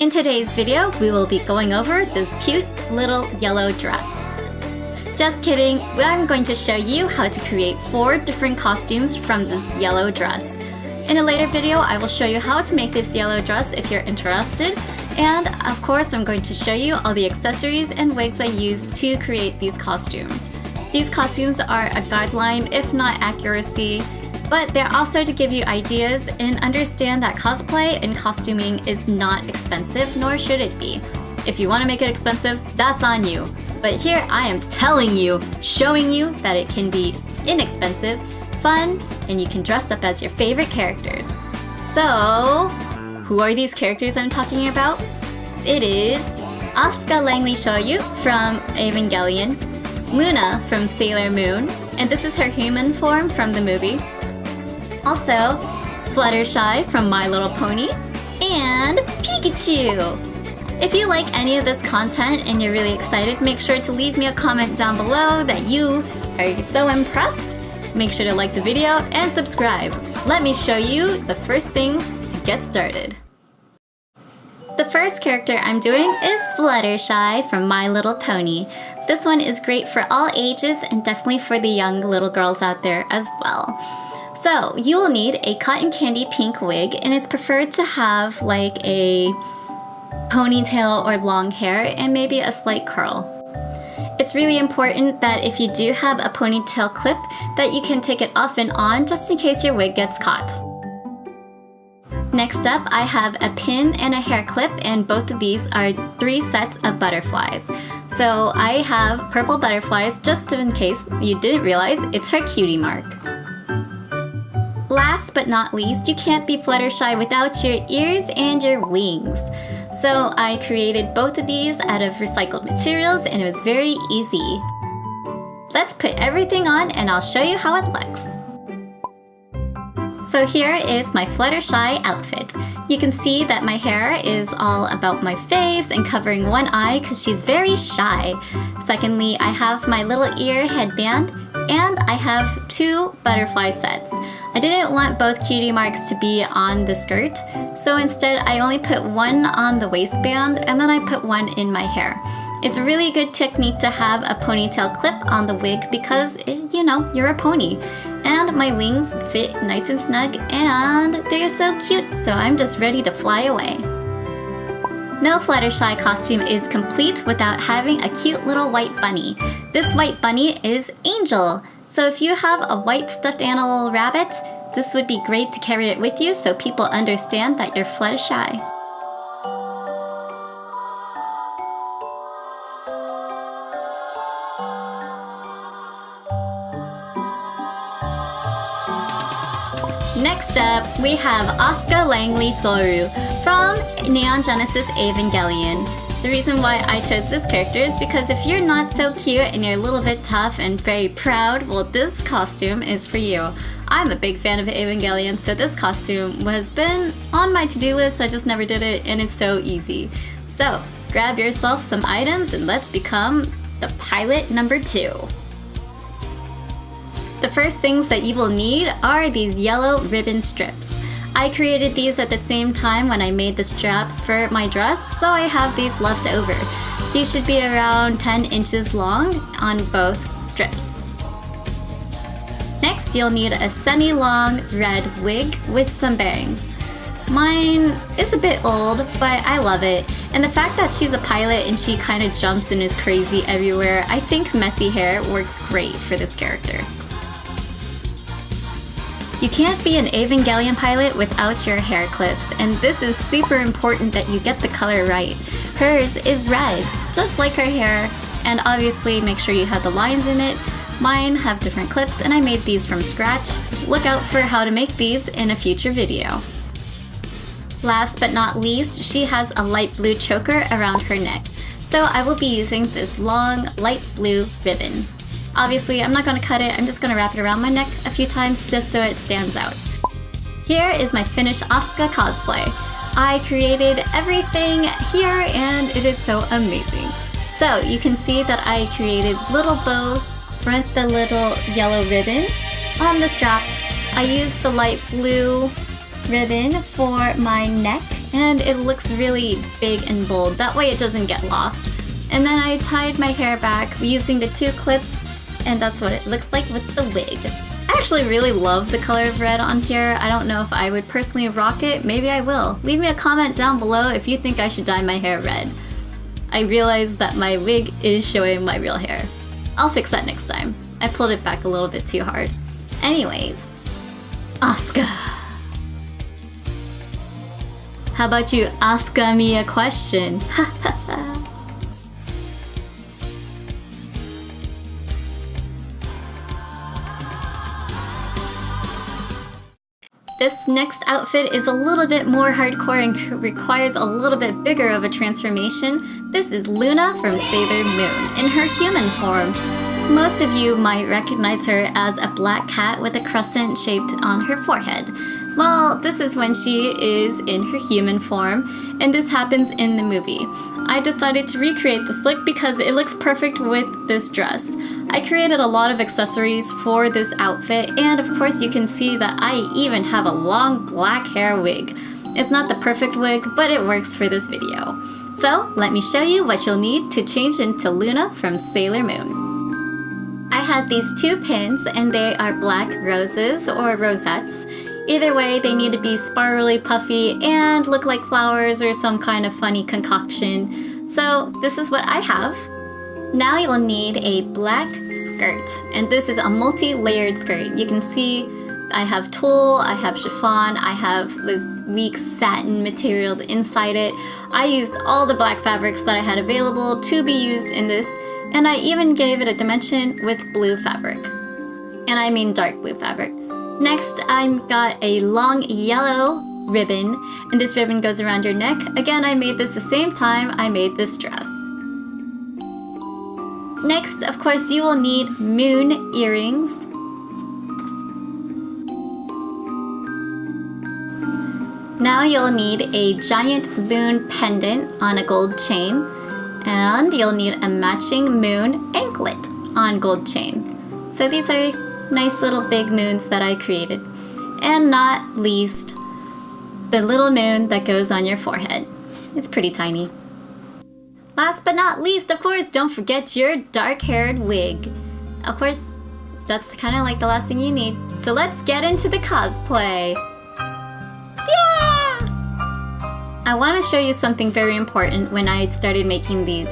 In today's video, we will be going over this cute little yellow dress. Just kidding, I'm going to show you how to create 4 different costumes from this yellow dress. In a later video, I will show you how to make this yellow dress if you're interested. And of course, I'm going to show you all the accessories and wigs I used to create these costumes. These costumes are a guideline, if not accuracy, but they're also to give you ideas and understand that cosplay and costuming is not expensive, nor should it be. If you want to make it expensive, that's on you. But here I am telling you, showing you that it can be inexpensive, fun, and you can dress up as your favorite characters. So, who are these characters I'm talking about? It is Asuka Langley Soryu from Evangelion, Luna from Sailor Moon, and this is her human form from the movie. Also, Fluttershy from My Little Pony, and Pikachu! If you like any of this content and you're really excited, make sure to leave me a comment down below that you are so impressed. Make sure to like the video and subscribe. Let me show you the first things to get started. The first character I'm doing is Fluttershy from My Little Pony. This one is great for all ages and definitely for the young little girls out there as well. So, you will need a cotton candy pink wig, and it's preferred to have like a ponytail or long hair and maybe a slight curl. It's really important that if you do have a ponytail clip that you can take it off and on just in case your wig gets caught. Next up, I have a pin and a hair clip, and both of these are 3 sets of butterflies. So I have purple butterflies just in case you didn't realize it's her cutie mark. Last but not least, you can't be Fluttershy without your ears and your wings. So I created both of these out of recycled materials, and it was very easy. Let's put everything on and I'll show you how it looks. So here is my Fluttershy outfit. You can see that my hair is all about my face and covering one eye because she's very shy. Secondly, I have my little ear headband, and I have 2 butterfly sets. I didn't want both cutie marks to be on the skirt, so instead I only put one on the waistband and then I put one in my hair. It's a really good technique to have a ponytail clip on the wig because, you're a pony. And my wings fit nice and snug and they're so cute, so I'm just ready to fly away. No Fluttershy costume is complete without having a cute little white bunny. This white bunny is Angel. So if you have a white stuffed animal rabbit, this would be great to carry it with you so people understand that you're Fluttershy. Next up, we have Asuka Langley Soryu from Neon Genesis Evangelion. The reason why I chose this character is because if you're not so cute and you're a little bit tough and very proud, well, this costume is for you. I'm a big fan of Evangelion, so this costume has been on my to-do list, I just never did it, and it's so easy. So, grab yourself some items and let's become the pilot number 2. The first things that you will need are these yellow ribbon strips. I created these at the same time when I made the straps for my dress, so I have these left over. These should be around 10 inches long on both strips. Next, you'll need a semi-long red wig with some bangs. Mine is a bit old, but I love it. And the fact that she's a pilot and she kind of jumps and is crazy everywhere, I think messy hair works great for this character. You can't be an Evangelion pilot without your hair clips, and this is super important that you get the color right. Hers is red, just like her hair, and obviously make sure you have the lines in it. Mine have different clips, and I made these from scratch. Look out for how to make these in a future video. Last but not least, she has a light blue choker around her neck. So I will be using this long light blue ribbon. Obviously, I'm not going to cut it, I'm just going to wrap it around my neck a few times just so it stands out. Here is my finished Asuka cosplay. I created everything here and it is so amazing. So you can see that I created little bows with the little yellow ribbons on the straps. I used the light blue ribbon for my neck and it looks really big and bold. That way it doesn't get lost. And then I tied my hair back using the 2 clips, and that's what it looks like with the wig. I actually really love the color of red on here. I don't know if I would personally rock it. Maybe I will. Leave me a comment down below if you think I should dye my hair red. I realized that my wig is showing my real hair. I'll fix that next time. I pulled it back a little bit too hard. Anyways, Asuka. How about you ask me a question? This next outfit is a little bit more hardcore and requires a little bit bigger of a transformation. This is Luna from Sailor Moon in her human form. Most of you might recognize her as a black cat with a crescent shaped on her forehead. Well, this is when she is in her human form, and this happens in the movie. I decided to recreate this look because it looks perfect with this dress. I created a lot of accessories for this outfit, and of course you can see that I even have a long black hair wig. It's not the perfect wig, but it works for this video. So let me show you what you'll need to change into Luna from Sailor Moon. I had these 2 pins, and they are black roses or rosettes. Either way, they need to be spirally puffy and look like flowers or some kind of funny concoction. So this is what I have. Now you will need a black skirt, and this is a multi-layered skirt. You can see I have tulle, I have chiffon, I have this weak satin material inside it. I used all the black fabrics that I had available to be used in this, and I even gave it a dimension with blue fabric. And I mean dark blue fabric. Next, I've got a long yellow ribbon, and this ribbon goes around your neck. Again, I made this the same time I made this dress. Next, of course, you will need moon earrings. Now you'll need a giant moon pendant on a gold chain, and you'll need a matching moon anklet on gold chain. So these are nice little big moons that I created. And not least, the little moon that goes on your forehead. It's pretty tiny. Last but not least, of course, don't forget your dark-haired wig. Of course, that's kind of like the last thing you need. So let's get into the cosplay. Yeah! I want to show you something very important when I started making these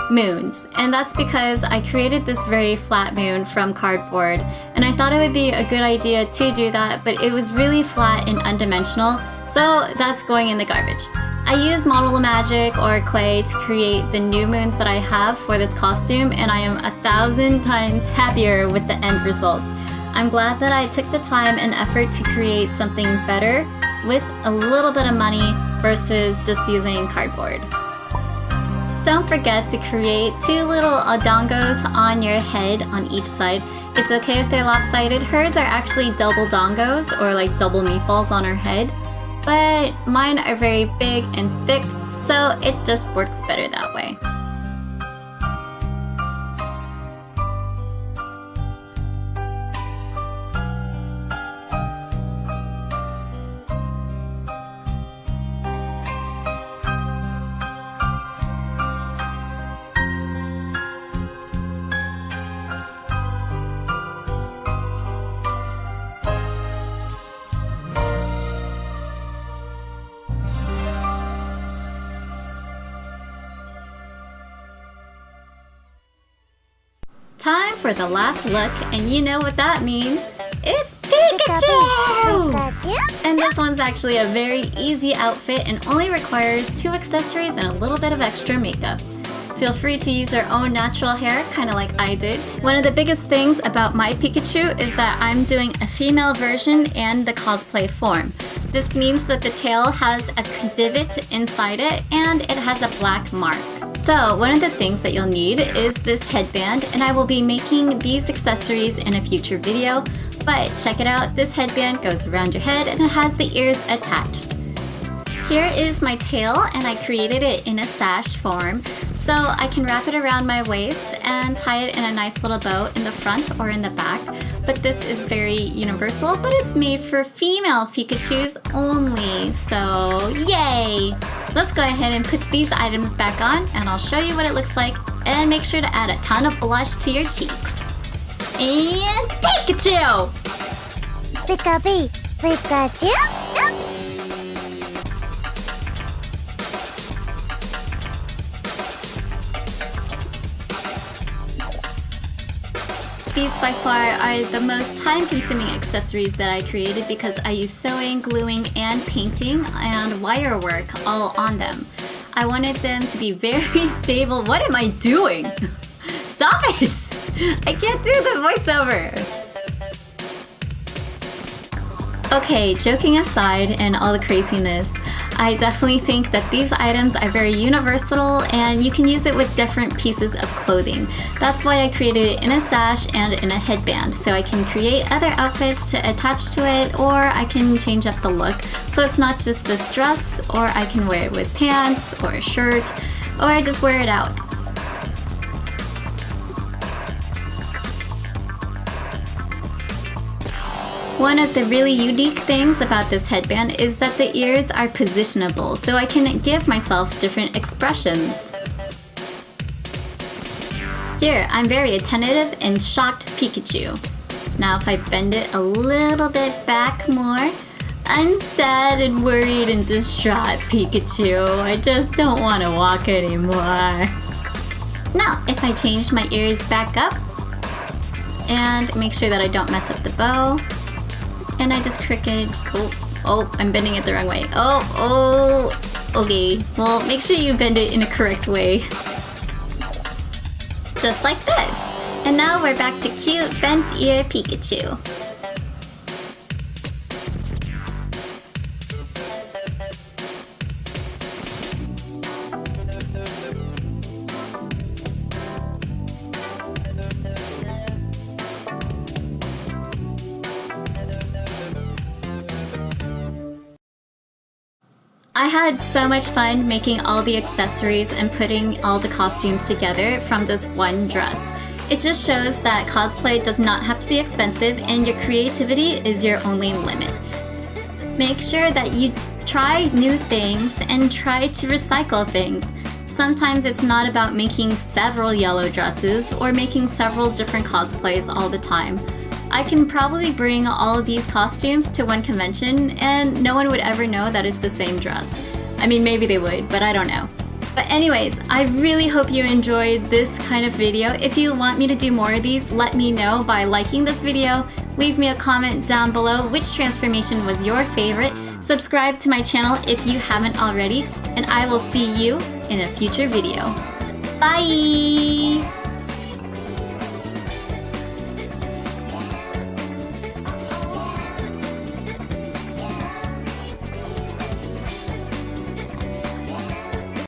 moons, and that's because I created this very flat moon from cardboard, and I thought it would be a good idea to do that, but it was really flat and undimensional, so that's going in the garbage. I used model magic or clay to create the new moons that I have for this costume, and I am 1,000 times happier with the end result. I'm glad that I took the time and effort to create something better with a little bit of money versus just using cardboard. Don't forget to create 2 little dongos on your head on each side. It's okay if they're lopsided. Hers are actually double dongos, or like double meatballs on her head. But mine are very big and thick, so it just works better that way. Time for the last look, and you know what that means. It's Pikachu! And this one's actually a very easy outfit and only requires 2 accessories and a little bit of extra makeup. Feel free to use your own natural hair, kind of like I did. One of the biggest things about my Pikachu is that I'm doing a female version and the cosplay form. This means that the tail has a divot inside it and it has a black mark. So one of the things that you'll need is this headband, and I will be making these accessories in a future video, but check it out, this headband goes around your head and it has the ears attached. Here is my tail, and I created it in a sash form, so I can wrap it around my waist and tie it in a nice little bow in the front or in the back. But this is very universal, but it's made for female Pikachus only, so yay! Let's go ahead and put these items back on, and I'll show you what it looks like, and make sure to add a ton of blush to your cheeks. And Pikachu! Pikachu? These by far are the most time-consuming accessories that I created because I use sewing, gluing, and painting and wire work all on them. I wanted them to be very stable. What am I doing? Stop it! I can't do the voiceover! Okay, joking aside and all the craziness, I definitely think that these items are very universal and you can use it with different pieces of clothing. That's why I created it in a sash and in a headband, so I can create other outfits to attach to it, or I can change up the look. So it's not just this dress, or I can wear it with pants or a shirt, or just wear it out. One of the really unique things about this headband is that the ears are positionable, so I can give myself different expressions. Here, I'm very attentive and shocked Pikachu. Now if I bend it a little bit back more, I'm sad and worried and distraught Pikachu. I just don't want to walk anymore. Now, if I change my ears back up and make sure that I don't mess up the bow, and I just cricket. Oh, I'm bending it the wrong way. Oh, okay. Well, make sure you bend it in a correct way. Just like this. And now we're back to cute bent ear Pikachu. I had so much fun making all the accessories and putting all the costumes together from this one dress. It just shows that cosplay does not have to be expensive and your creativity is your only limit. Make sure that you try new things and try to recycle things. Sometimes it's not about making several yellow dresses or making several different cosplays all the time. I can probably bring all of these costumes to one convention and no one would ever know that it's the same dress. I mean, maybe they would, but I don't know. But anyways, I really hope you enjoyed this kind of video. If you want me to do more of these, let me know by liking this video. Leave me a comment down below which transformation was your favorite. Subscribe to my channel if you haven't already, and I will see you in a future video. Bye!